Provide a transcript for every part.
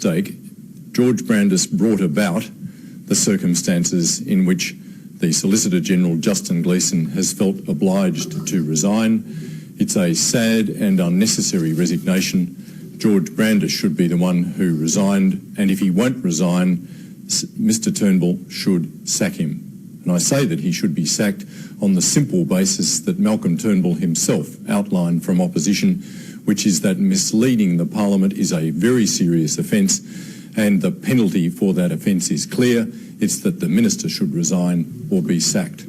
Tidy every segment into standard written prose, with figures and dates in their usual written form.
mistake, George Brandis brought about the circumstances in which the Solicitor General Justin Gleeson has felt obliged to resign. It's a sad and unnecessary resignation. George Brandis should be the one who resigned, and if he won't resign, Mr Turnbull should sack him. And I say that he should be sacked on the simple basis that Malcolm Turnbull himself outlined from opposition, which is that misleading the Parliament is a very serious offence, and the penalty for that offence is clear. It's that the Minister should resign or be sacked.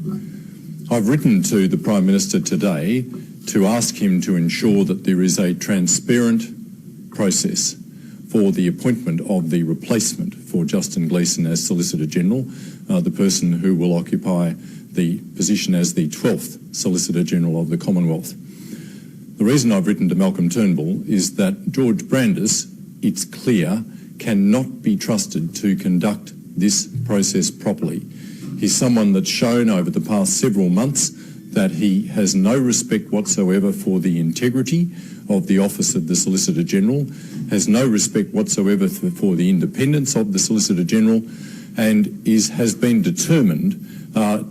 I've written to the Prime Minister today to ask him to ensure that there is a transparent process for the appointment of the replacement for Justin Gleeson as Solicitor General, the person who will occupy the position as the 12th Solicitor General of the Commonwealth. The reason I've written to Malcolm Turnbull is that George Brandis, it's clear, cannot be trusted to conduct this process properly. He's someone that's shown over the past several months that he has no respect whatsoever for the integrity of the office of the Solicitor General, has no respect whatsoever for the independence of the Solicitor General, and has been determined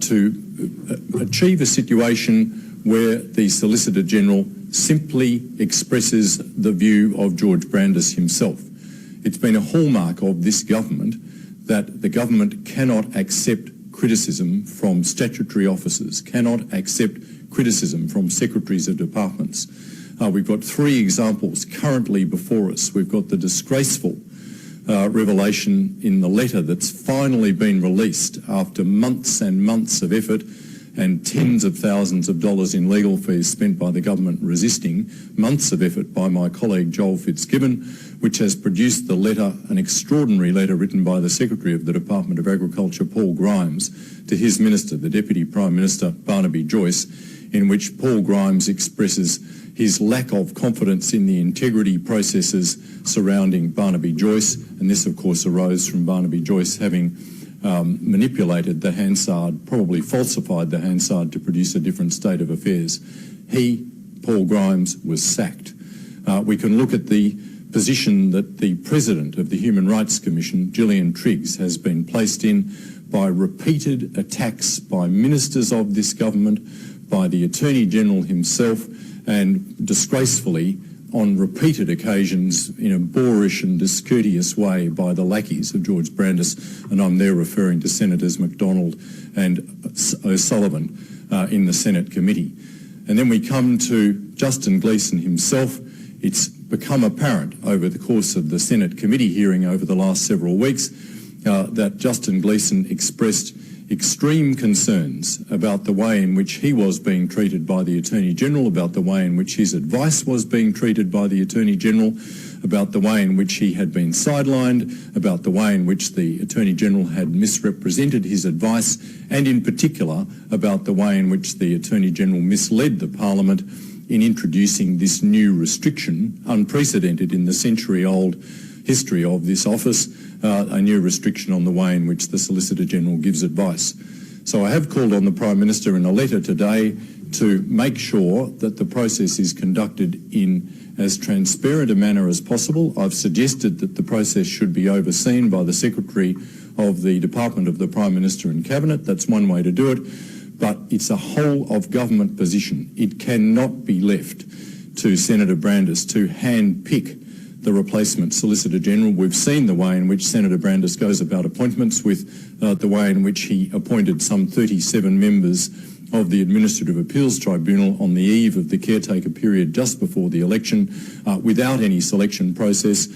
to achieve a situation where the Solicitor General simply expresses the view of George Brandis himself. It's been a hallmark of this government that the government cannot accept criticism from statutory officers, cannot accept criticism from secretaries of departments. We've got three examples currently before us. We've got the disgraceful revelation in the letter that's finally been released after months and months of effort and tens of thousands of dollars in legal fees spent by the government resisting, months of effort by my colleague Joel Fitzgibbon, which has produced the letter, an extraordinary letter written by the Secretary of the Department of Agriculture, Paul Grimes, to his Minister, the Deputy Prime Minister, Barnaby Joyce, in which Paul Grimes expresses his lack of confidence in the integrity processes surrounding Barnaby Joyce, and this of course arose from Barnaby Joyce having manipulated the Hansard, probably falsified the Hansard to produce a different state of affairs. He, Paul Grimes, was sacked. We can look at the position that the President of the Human Rights Commission, Gillian Triggs, has been placed in by repeated attacks by ministers of this government, by the Attorney-General himself, and disgracefully on repeated occasions in a boorish and discourteous way by the lackeys of George Brandis, and I'm there referring to Senators McDonald and O'Sullivan in the Senate committee. And then we come to Justin Gleeson himself. It's become apparent over the course of the Senate committee hearing over the last several weeks that Justin Gleeson expressed extreme concerns about the way in which he was being treated by the Attorney-General, about the way in which his advice was being treated by the Attorney-General, about the way in which he had been sidelined, about the way in which the Attorney-General had misrepresented his advice, and in particular about the way in which the Attorney-General misled the Parliament in introducing this new restriction, unprecedented in the century-old history of this office, a new restriction on the way in which the Solicitor General gives advice. So I have called on the Prime Minister in a letter today to make sure that the process is conducted in as transparent a manner as possible. I've suggested that the process should be overseen by the Secretary of the Department of the Prime Minister and Cabinet. That's one way to do it, but it's a whole of government position. It cannot be left to Senator Brandis to hand-pick the replacement Solicitor General. We've seen the way in which Senator Brandis goes about appointments, with the way in which he appointed some 37 members of the Administrative Appeals Tribunal on the eve of the caretaker period just before the election, without any selection process,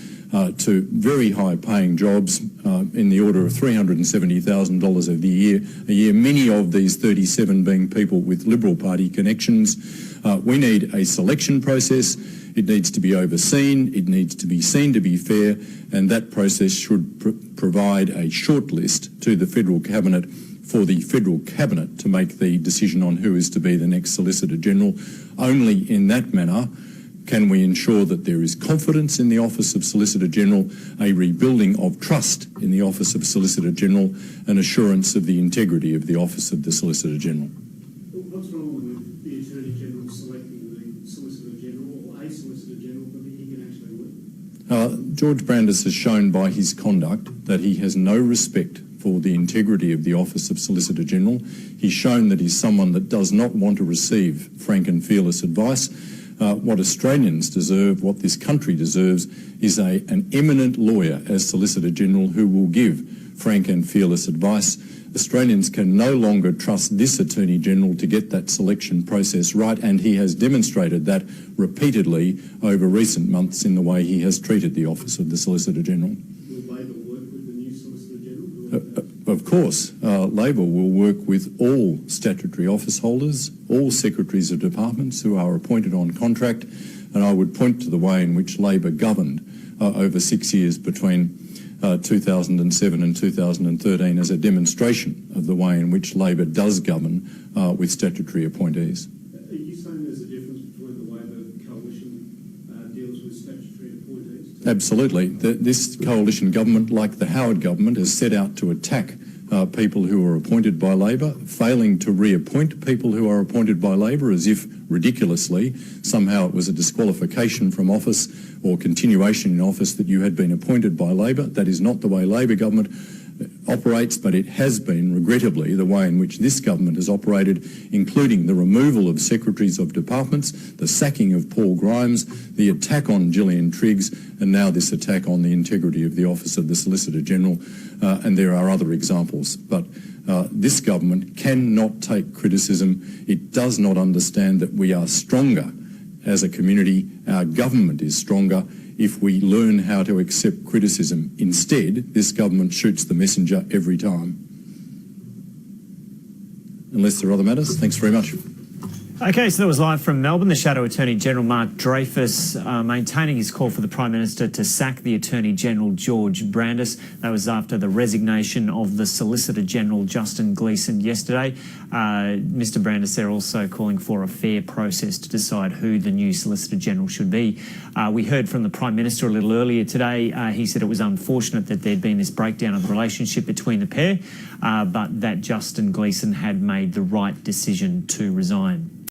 to very high-paying jobs in the order of $370,000 a year, many of these 37 being people with Liberal Party connections. We need a selection process. It needs to be overseen, it needs to be seen to be fair, and that process should provide a shortlist to the Federal Cabinet for the Federal Cabinet to make the decision on who is to be the next Solicitor General. Only in that manner can we ensure that there is confidence in the Office of Solicitor General, a rebuilding of trust in the Office of Solicitor General, and assurance of the integrity of the Office of the Solicitor General. What's wrong with the Attorney General selecting the Solicitor General or a Solicitor General that he can actually work? George Brandis has shown by his conduct that he has no respect for the integrity of the Office of Solicitor General. He's shown that he's someone that does not want to receive frank and fearless advice. What Australians deserve, what this country deserves, is an eminent lawyer as Solicitor General who will give frank and fearless advice. Australians can no longer trust this Attorney-General to get that selection process right, and he has demonstrated that repeatedly over recent months in the way he has treated the Office of the Solicitor General. Will Labor work with the new Solicitor General? Of course, Labor will work with all statutory office holders, all secretaries of departments who are appointed on contract, and I would point to the way in which Labor governed over 6 years between 2007 and 2013 as a demonstration of the way in which Labor does govern with statutory appointees. Are you saying there's a difference between the Labor coalition deals with statutory appointees? Absolutely. This coalition government, like the Howard government, has set out to attack people who are appointed by Labor, failing to reappoint people who are appointed by Labor as if, ridiculously, somehow it was a disqualification from office or continuation in office that you had been appointed by Labor. That is not the way Labor government operates, but it has been, regrettably, the way in which this government has operated, including the removal of secretaries of departments, the sacking of Paul Grimes, the attack on Gillian Triggs, and now this attack on the integrity of the Office of the Solicitor General, and there are other examples. But this government cannot take criticism. It does not understand that we are stronger as a community. Our government is stronger if we learn how to accept criticism. Instead, this government shoots the messenger every time. Unless there are other matters, thanks very much. Okay, so that was live from Melbourne. The Shadow Attorney-General Mark Dreyfus maintaining his call for the Prime Minister to sack the Attorney-General George Brandis. That was after the resignation of the Solicitor-General Justin Gleeson yesterday. Mr Brandis there also calling for a fair process to decide who the new Solicitor-General should be. We heard from the Prime Minister a little earlier today. He said it was unfortunate that there'd been this breakdown of the relationship between the pair, but that Justin Gleeson had made the right decision to resign.